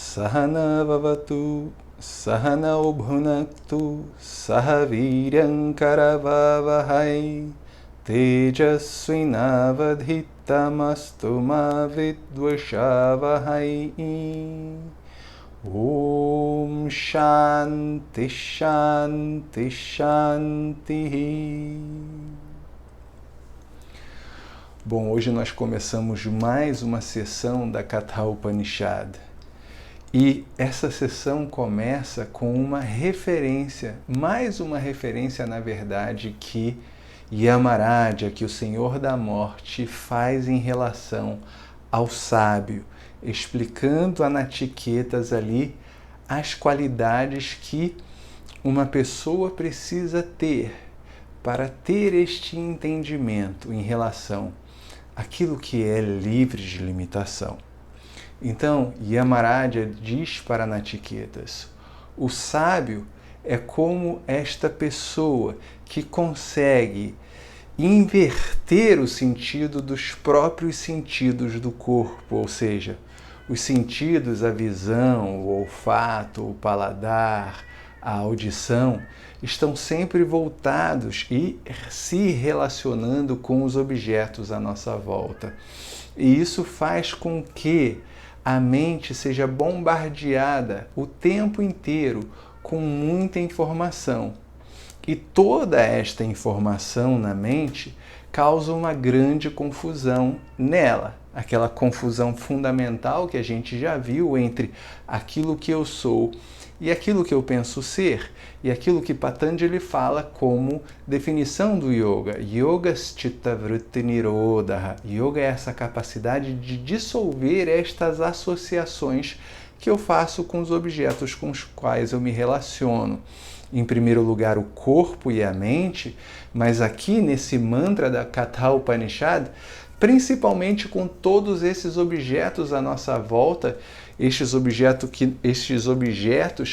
Sahana vavatu, Sahanau bhunaktu, Sahaviryam karavavahai, Tejasvinavadhitamastu ma vidvashavahai. Om Shanti Shanti Shanti. Bom, hoje nós começamos mais uma sessão da Katha Upanishad. E essa sessão começa com uma referência, mais uma referência, na verdade, que Yamaraja, que o Senhor da Morte, faz em relação ao sábio, explicando a Natiketas ali as qualidades que uma pessoa precisa ter para ter este entendimento em relação àquilo que é livre de limitação. Então, Yamaraja diz para Natiketas: o sábio é como esta pessoa que consegue inverter o sentido dos próprios sentidos do corpo, ou seja, os sentidos, a visão, o olfato, o paladar, a audição, estão sempre voltados e se relacionando com os objetos à nossa volta. E isso faz com que a mente seja bombardeada o tempo inteiro com muita informação. E toda esta informação na mente causa uma grande confusão nela. Aquela confusão fundamental que a gente já viu entre aquilo que eu sou e aquilo que eu penso ser, e aquilo que Patanjali fala como definição do yoga. Yogas chitta vritti nirodha. Yoga é essa capacidade de dissolver estas associações que eu faço com os objetos com os quais eu me relaciono. Em primeiro lugar, o corpo e a mente, mas aqui nesse mantra da Katha Upanishad, principalmente com todos esses objetos à nossa volta, estes objetos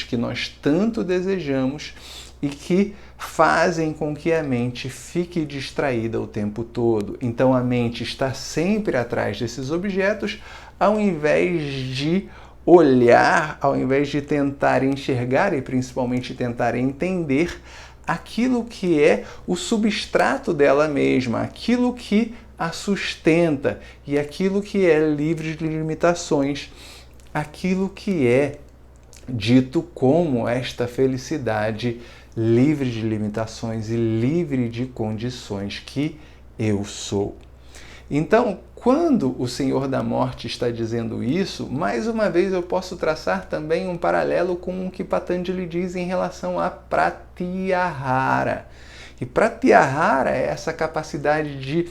que nós tanto desejamos e que fazem com que a mente fique distraída o tempo todo. Então a mente está sempre atrás desses objetos, ao invés de olhar, ao invés de tentar enxergar e principalmente tentar entender aquilo que é o substrato dela mesma, aquilo que a sustenta e aquilo que é livre de limitações, aquilo que é dito como esta felicidade livre de limitações e livre de condições que eu sou. Então, quando o Senhor da Morte está dizendo isso, mais uma vez eu posso traçar também um paralelo com o que Patanjali diz em relação a Pratyahara. E Pratyahara é essa capacidade de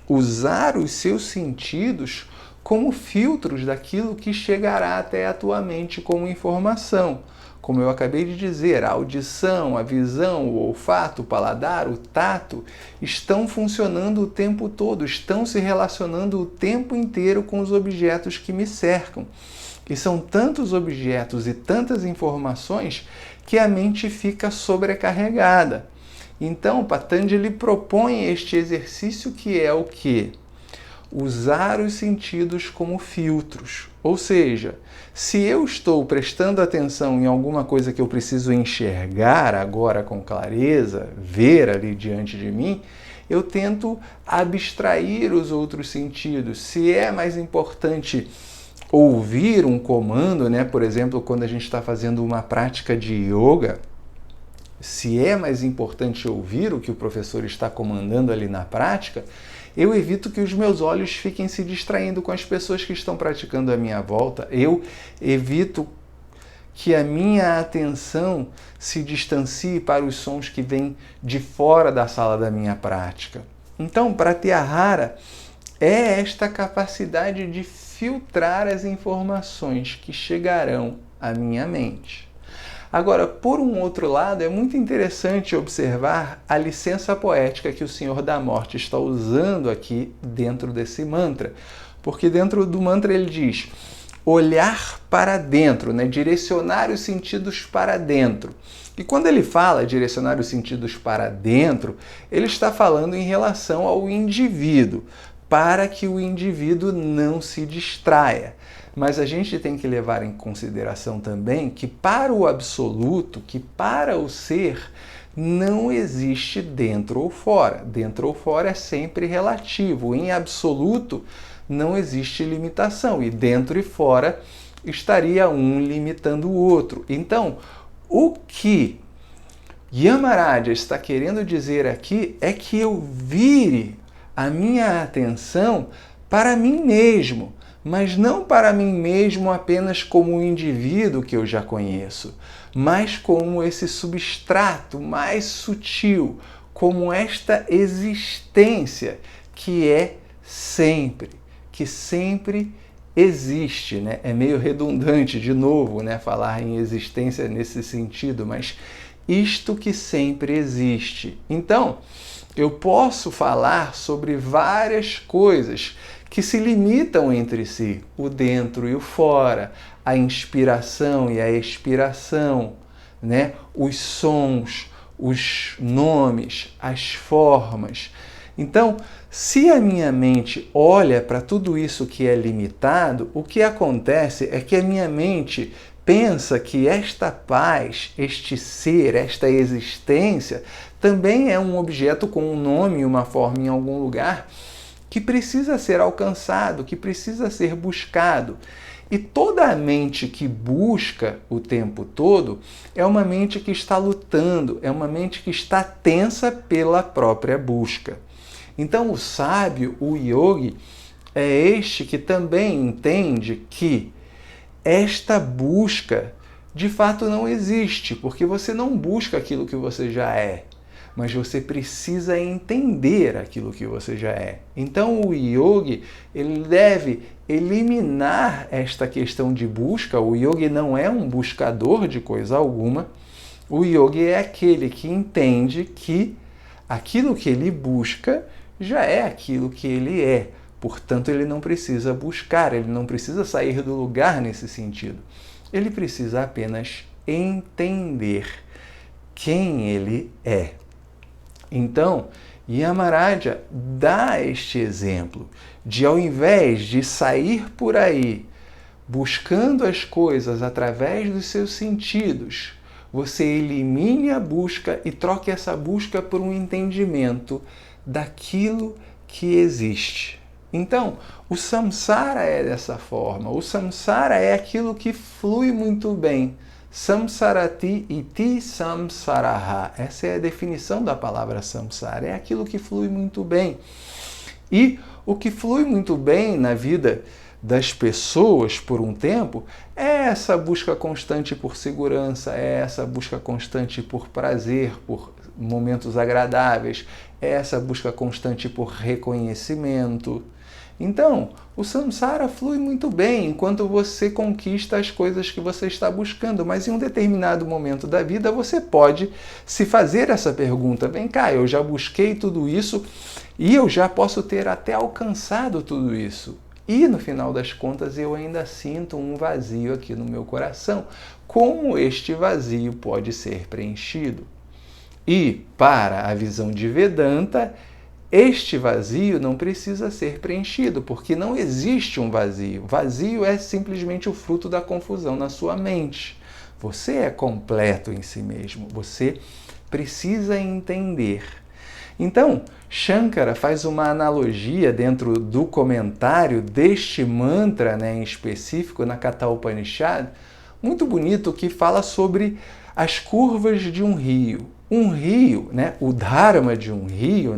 usar os seus sentidos como filtros daquilo que chegará até a tua mente como informação. Como eu acabei de dizer, a audição, a visão, o olfato, o paladar, o tato estão funcionando o tempo todo, estão se relacionando o tempo inteiro com os objetos que me cercam. E são tantos objetos e tantas informações que a mente fica sobrecarregada. Então, Patanjali propõe este exercício que é o quê? Usar os sentidos como filtros. Ou seja, se eu estou prestando atenção em alguma coisa que eu preciso enxergar agora com clareza, ver ali diante de mim, eu tento abstrair os outros sentidos. Se é mais importante ouvir um comando, né? Por exemplo, quando a gente está fazendo uma prática de yoga, se é mais importante ouvir o que o professor está comandando ali na prática, eu evito que os meus olhos fiquem se distraindo com as pessoas que estão praticando à minha volta. Eu evito que a minha atenção se distancie para os sons que vêm de fora da sala da minha prática. Então, Pratyahara é esta capacidade de filtrar as informações que chegarão à minha mente. Agora, por um outro lado, é muito interessante observar a licença poética que o Senhor da Morte está usando aqui dentro desse mantra. Porque dentro do mantra ele diz olhar para dentro, né? Direcionar os sentidos para dentro. E quando ele fala direcionar os sentidos para dentro, ele está falando em relação ao indivíduo, para que o indivíduo não se distraia. mas a gente tem que levar em consideração também que para o absoluto, que para o ser, não existe dentro ou fora. Dentro ou fora é sempre relativo. Em absoluto, não existe limitação. E dentro e fora estaria um limitando o outro. Então, o que Yamaraja está querendo dizer aqui é que eu vire a minha atenção para mim mesmo, mas não para mim mesmo apenas como um indivíduo que eu já conheço, mas como esse substrato mais sutil, como esta existência que é sempre, que sempre existe, né? É meio redundante de novo, né, falar em existência nesse sentido, mas isto que sempre existe. Então, eu posso falar sobre várias coisas que se limitam entre si, o dentro e o fora, a inspiração e a expiração, né? Os sons, os nomes, as formas. Então, se a minha mente olha para tudo isso que é limitado, o que acontece é que a minha mente pensa que esta paz, este ser, esta existência, também é um objeto com um nome e uma forma em algum lugar que precisa ser alcançado, que precisa ser buscado. E toda a mente que busca o tempo todo é uma mente que está lutando, é uma mente que está tensa pela própria busca. Então o sábio, o yogi, é este que também entende que esta busca de fato não existe, porque você não busca aquilo que você já é, mas você precisa entender aquilo que você já é. Então o yogi, ele deve eliminar esta questão de busca. O yogi não é um buscador de coisa alguma. O yogi é aquele que entende que aquilo que ele busca já é aquilo que ele é. Portanto, ele não precisa buscar, ele não precisa sair do lugar nesse sentido. Ele precisa apenas entender quem ele é. Então, Yamaraja dá este exemplo de, ao invés de sair por aí buscando as coisas através dos seus sentidos, você elimine a busca e troque essa busca por um entendimento daquilo que existe. Então, o samsara é dessa forma. O samsara é aquilo que flui muito bem. Samsarati iti samsaraha. Essa é a definição da palavra samsara. É aquilo que flui muito bem. E o que flui muito bem na vida das pessoas por um tempo é essa busca constante por segurança, é essa busca constante por prazer, por momentos agradáveis, é essa busca constante por reconhecimento. Então, o samsara flui muito bem enquanto você conquista as coisas que você está buscando, mas em um determinado momento da vida você pode se fazer essa pergunta: vem cá, eu já busquei tudo isso e eu já posso ter até alcançado tudo isso. E no final das contas eu ainda sinto um vazio aqui no meu coração. Como este vazio pode ser preenchido? E para a visão de Vedanta, este vazio não precisa ser preenchido, porque não existe um vazio. Vazio é simplesmente o fruto da confusão na sua mente. Você é completo em si mesmo, você precisa entender. Então, Shankara faz uma analogia dentro do comentário deste mantra, em específico, na Katha Upanishad, muito bonito, que fala sobre as curvas de um rio. Um rio, o dharma de um rio,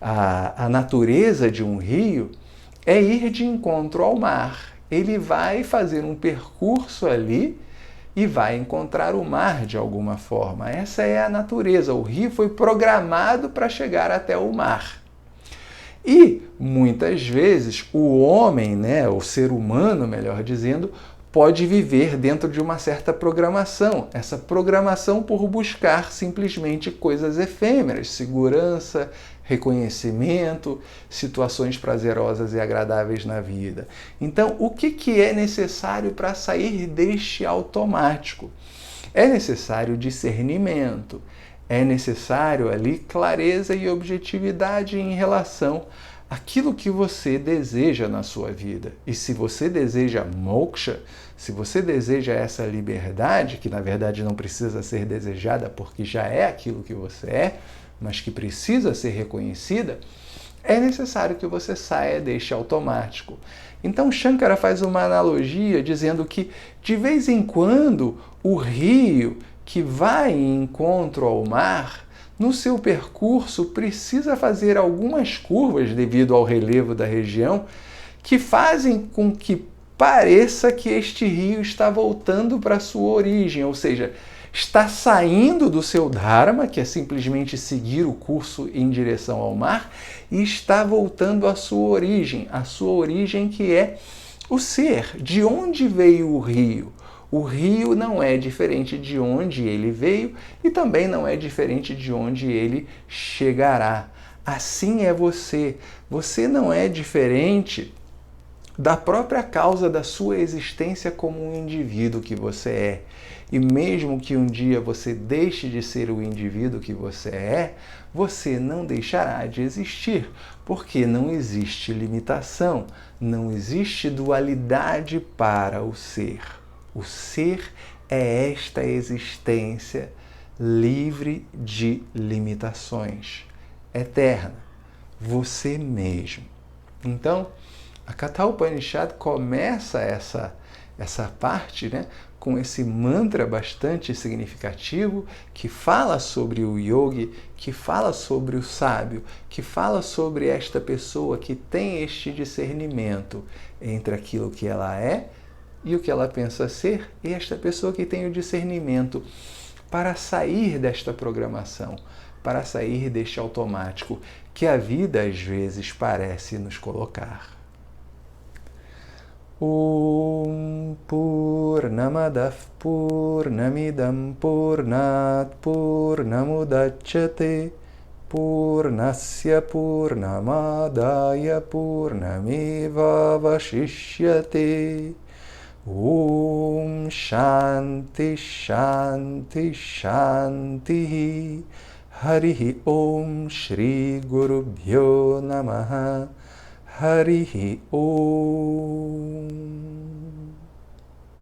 a natureza de um rio é ir de encontro ao mar. Ele vai fazer um percurso ali e vai encontrar o mar de alguma forma. Essa é a natureza. O rio foi programado para chegar até o mar. E muitas vezes o homem, o ser humano, melhor dizendo, pode viver dentro de uma certa programação. Essa programação por buscar simplesmente coisas efêmeras, segurança, reconhecimento, situações prazerosas e agradáveis na vida. Então, o que é necessário para sair deste automático? É necessário discernimento, é necessário ali clareza e objetividade em relação aquilo que você deseja na sua vida. E se você deseja moksha, se você deseja essa liberdade, que na verdade não precisa ser desejada porque já é aquilo que você é, mas que precisa ser reconhecida, é necessário que você saia deste automático. Então Shankara faz uma analogia dizendo que de vez em quando o rio que vai em encontro ao mar, no seu percurso precisa fazer algumas curvas devido ao relevo da região que fazem com que pareça que este rio está voltando para a sua origem, ou seja, está saindo do seu dharma, que é simplesmente seguir o curso em direção ao mar, e está voltando à sua origem que é o ser. De onde veio o rio? O rio não é diferente de onde ele veio e também não é diferente de onde ele chegará. Assim é você. Você não é diferente da própria causa da sua existência como um indivíduo que você é. E mesmo que um dia você deixe de ser o indivíduo que você é, você não deixará de existir, porque não existe limitação, não existe dualidade para o ser. O ser é esta existência livre de limitações, eterna, você mesmo. Então, a Katha Upanishad começa essa parte, né, com esse mantra bastante significativo que fala sobre o yogi, que fala sobre o sábio, que fala sobre esta pessoa que tem este discernimento entre aquilo que ela é e o que ela pensa ser, e esta pessoa que tem o discernimento para sair desta programação, para sair deste automático que a vida às vezes parece nos colocar. Om Purnamadav Purnamidam Purnat Purnamudachyate Purnasya Purnamadaya Purnameva Vashishyate. Om Shanti Shanti Shanti. Harihi Om Shri Gurubhyo Namaha. Harihi Om.